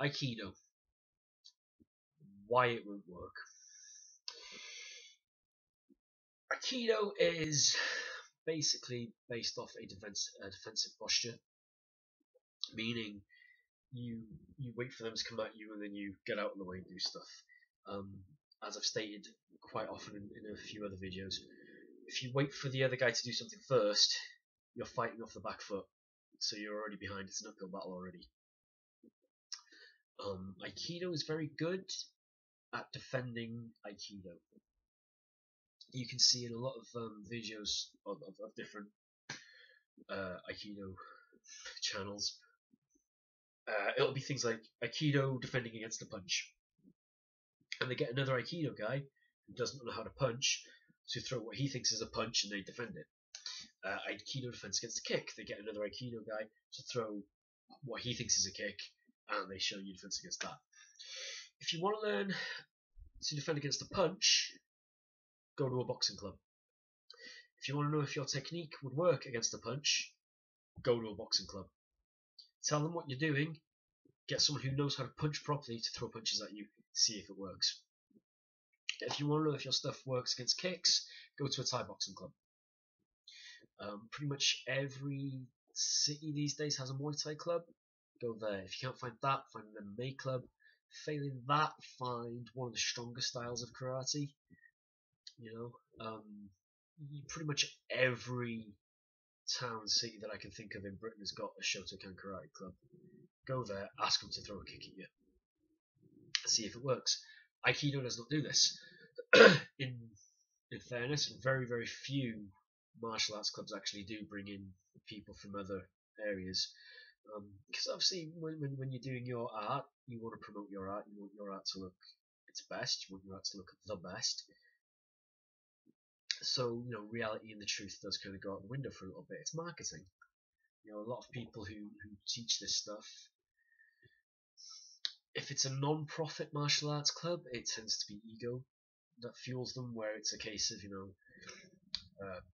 Aikido. Why it won't work. Aikido is basically based off a defensive posture, meaning you wait for them to come at you and then you get out of the way and do stuff. As I've stated quite often in a few other videos, if you wait for the other guy to do something first, you're fighting off the back foot, so you're already behind. It's an uphill battle already. Aikido is very good at defending Aikido. You can see in a lot of videos of different Aikido channels, it'll be things like Aikido defending against a punch, and they get another Aikido guy who doesn't know how to punch to throw what he thinks is a punch, and they defend it. Aikido defense against a kick, they get another Aikido guy to throw what he thinks is a kick, and they show you defense against that. If you want to learn to defend against a punch, go to a boxing club. If you want to know if your technique would work against a punch, go to a boxing club. Tell them what you're doing, get someone who knows how to punch properly to throw punches at you, see if it works. If you want to know if your stuff works against kicks, go to a Thai boxing club. Pretty much every city these days has a Muay Thai club. Go there. If you can't find that, find an MMA club. Failing that, find one of the stronger styles of karate. Pretty much every town, city that I can think of in Britain has got a Shotokan karate club. Go there, ask them to throw a kick at you. See if it works. Aikido does not do this. in fairness, very, very few martial arts clubs actually do bring in people from other areas. Because obviously when you're doing your art, you want to promote your art, you want your art to look its best, you want your art to look the best. So, reality and the truth does kind of go out the window for a little bit. It's marketing. A lot of people who teach this stuff, if it's a non-profit martial arts club, it tends to be ego that fuels them, where it's a case of,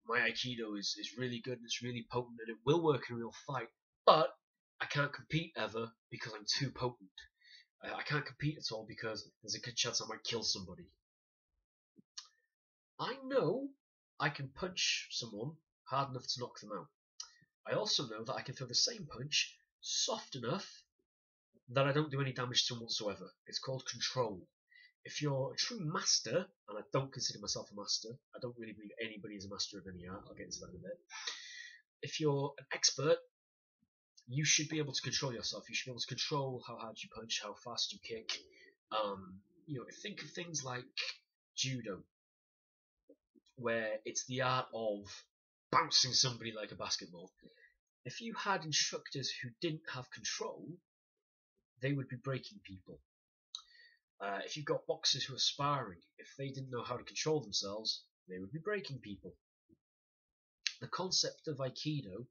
my Aikido is really good and it's really potent and it will work in a real fight, but I can't compete ever because I'm too potent. I can't compete at all because there's a good chance I might kill somebody. I know I can punch someone hard enough to knock them out. I also know that I can throw the same punch soft enough that I don't do any damage to them whatsoever. It's called control. If you're a true master, and I don't consider myself a master, I don't really believe anybody is a master of any art, I'll get into that in a bit. If you're an expert, you should be able to control yourself. You should be able to control how hard you punch, how fast you kick. Think of things like judo, where it's the art of bouncing somebody like a basketball. If you had instructors who didn't have control, they would be breaking people. If you've got boxers who are sparring, if they didn't know how to control themselves, they would be breaking people. The concept of Aikido,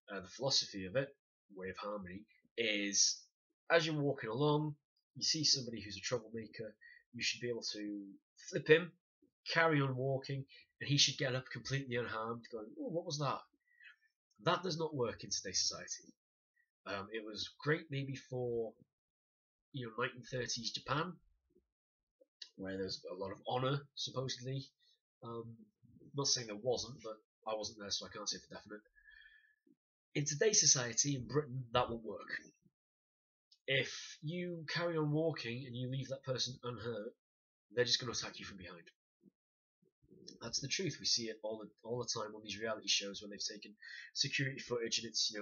the philosophy of it, way of harmony, is as you're walking along, you see somebody who's a troublemaker, you should be able to flip him, carry on walking, and he should get up completely unharmed, going, "Oh, what was that?" That does not work in today's society. It was great maybe for 1930s Japan, where there's a lot of honour, supposedly. I'm not saying there wasn't, but I wasn't there, so I can't say for definite. In today's society, in Britain, that won't work. If you carry on walking and you leave that person unhurt, they're just going to attack you from behind. That's the truth. We see it all the time on these reality shows where they've taken security footage and it's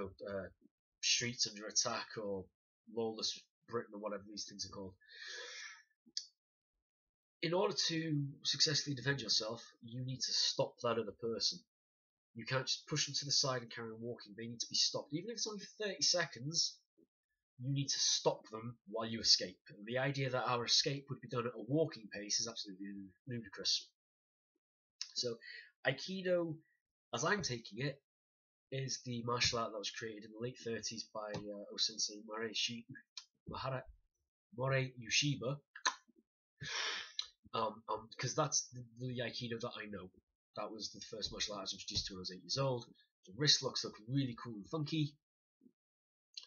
streets under attack or lawless Britain or whatever these things are called. In order to successfully defend yourself, you need to stop that other person. You can't just push them to the side and carry on walking. They need to be stopped. Even if it's only for 30 seconds, you need to stop them while you escape. And the idea that our escape would be done at a walking pace is absolutely ludicrous. So, Aikido, as I'm taking it, is the martial art that was created in the late 30s by O-sensei Morei Yushiba. Because that's the Aikido that I know. That was the first martial art I was introduced to when I was 8 years old. The wrist locks look really cool and funky.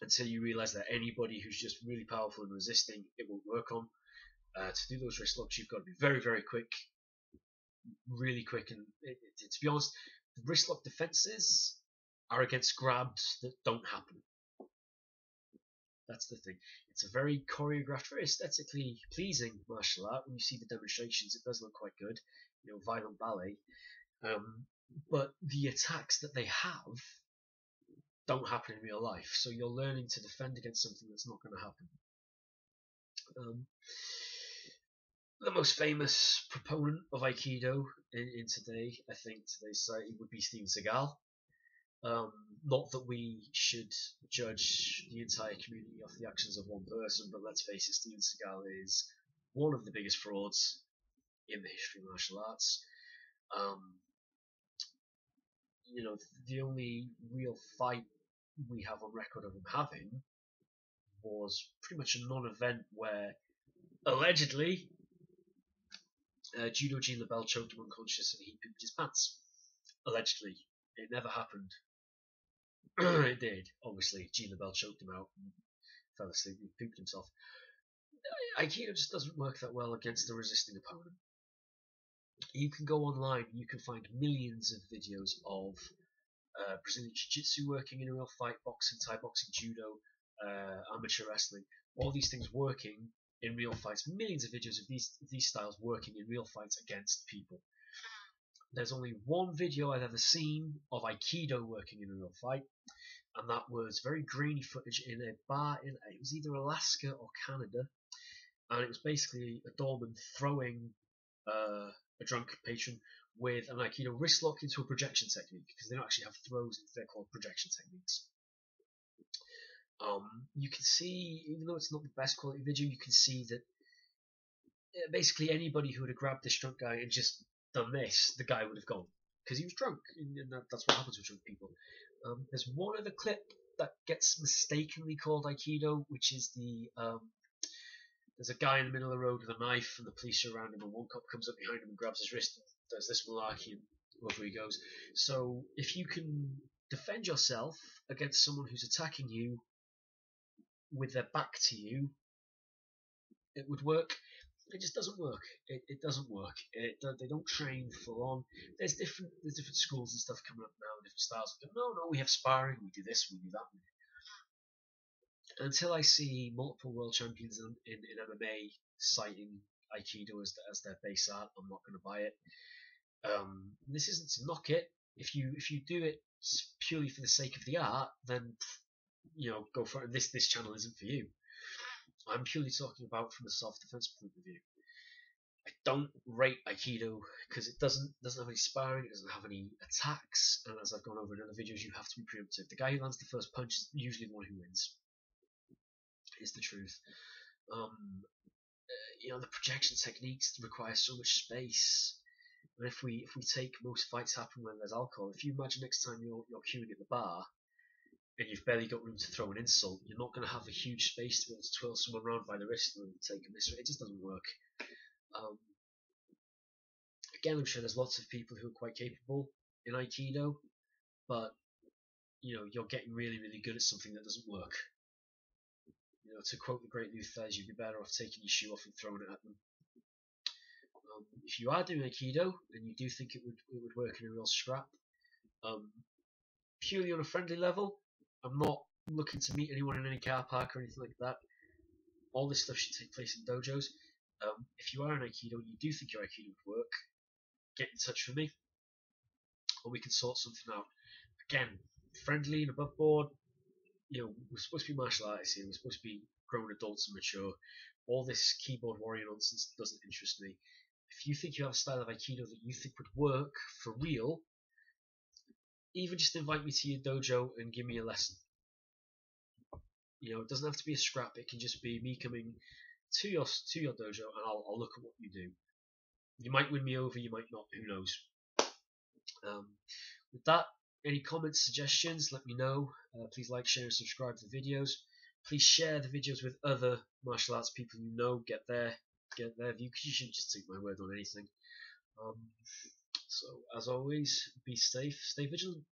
until you realise that anybody who's just really powerful and resisting, it won't work on. To do those wrist locks, you've got to be very, very quick, really quick, and to be honest, the wrist lock defences are against grabs that don't happen. That's the thing. It's a very choreographed, very aesthetically pleasing martial art. When you see the demonstrations, it does look quite good. You know, violent ballet. But the attacks that they have don't happen in real life. So you're learning to defend against something that's not going to happen. The most famous proponent of Aikido in today, I think, today's society would be Steven Seagal. Not that we should judge the entire community off the actions of one person, but let's face it, Steven Seagal is one of the biggest frauds in the history of martial arts. You know, the only real fight we have on record of him having was pretty much a non-event where allegedly Judo Gene LaBelle choked him unconscious and he pooped his pants. Allegedly. It never happened. It did, obviously. Gene LaBelle choked him out and fell asleep and pooped himself. Aikido just doesn't work that well against a resisting opponent. You can go online, you can find millions of videos of Brazilian Jiu-Jitsu working in a real fight, boxing, Thai boxing, judo, amateur wrestling, all these things working in real fights. Millions of videos of these styles working in real fights against people. There's only one video I've ever seen of Aikido working in a real fight, and that was very grainy footage in a bar in, it was either Alaska or Canada, and it was basically a doorman throwing a drunk patron with an Aikido wrist lock into a projection technique, because they don't actually have throws, they're called projection techniques. You can see, even though it's not the best quality video, you can see that basically anybody who would have grabbed this drunk guy and just done this, the guy would have gone, because he was drunk, and that's what happens with drunk people. There's one other clip that gets mistakenly called Aikido, which is there's a guy in the middle of the road with a knife, and the police are around him, and one cop comes up behind him and grabs his wrist and does this malarkey, and over he goes. So if you can defend yourself against someone who's attacking you with their back to you, it would work. It just doesn't work. It doesn't work. They don't train full on. There's different schools and stuff coming up now, different styles. No, we have sparring. We do this. We do that. Until I see multiple world champions in MMA citing Aikido as their base art, I'm not going to buy it. This isn't to knock it. If you do it purely for the sake of the art, then go for it. This channel isn't for you. I'm purely talking about from a self-defense point of view. I don't rate Aikido because it doesn't have any sparring, it doesn't have any attacks, and as I've gone over in other videos, you have to be preemptive. The guy who lands the first punch is usually the one who wins. Is the truth. The projection techniques require so much space. And if we take most fights happen when there's alcohol, if you imagine next time you're queuing at the bar and you've barely got room to throw an insult, you're not going to have a huge space to be able to twirl someone around by the wrist and take a miss. It just doesn't work. Again, I'm sure there's lots of people who are quite capable in Aikido, but you're getting really, really good at something that doesn't work. To quote the great Luthez, you'd be better off taking your shoe off and throwing it at them. If you are doing Aikido and you do think it would work in a real scrap, purely on a friendly level, I'm not looking to meet anyone in any car park or anything like that. All this stuff should take place in dojos. If you are in Aikido and you do think your Aikido would work, get in touch with me and we can sort something out. Again, friendly and above board. We're supposed to be martial artists here. We're supposed to be grown adults and mature. All this keyboard warrior nonsense doesn't interest me. If you think you have a style of Aikido that you think would work for real, even just invite me to your dojo and give me a lesson. It doesn't have to be a scrap. It can just be me coming to your dojo and I'll look at what you do. You might win me over, you might not. Who knows? With that, any comments, suggestions, let me know. Please like, share and subscribe to the videos. Please share the videos with other martial arts people you know. Get their view, because you shouldn't just take my word on anything. So as always, be safe, stay vigilant.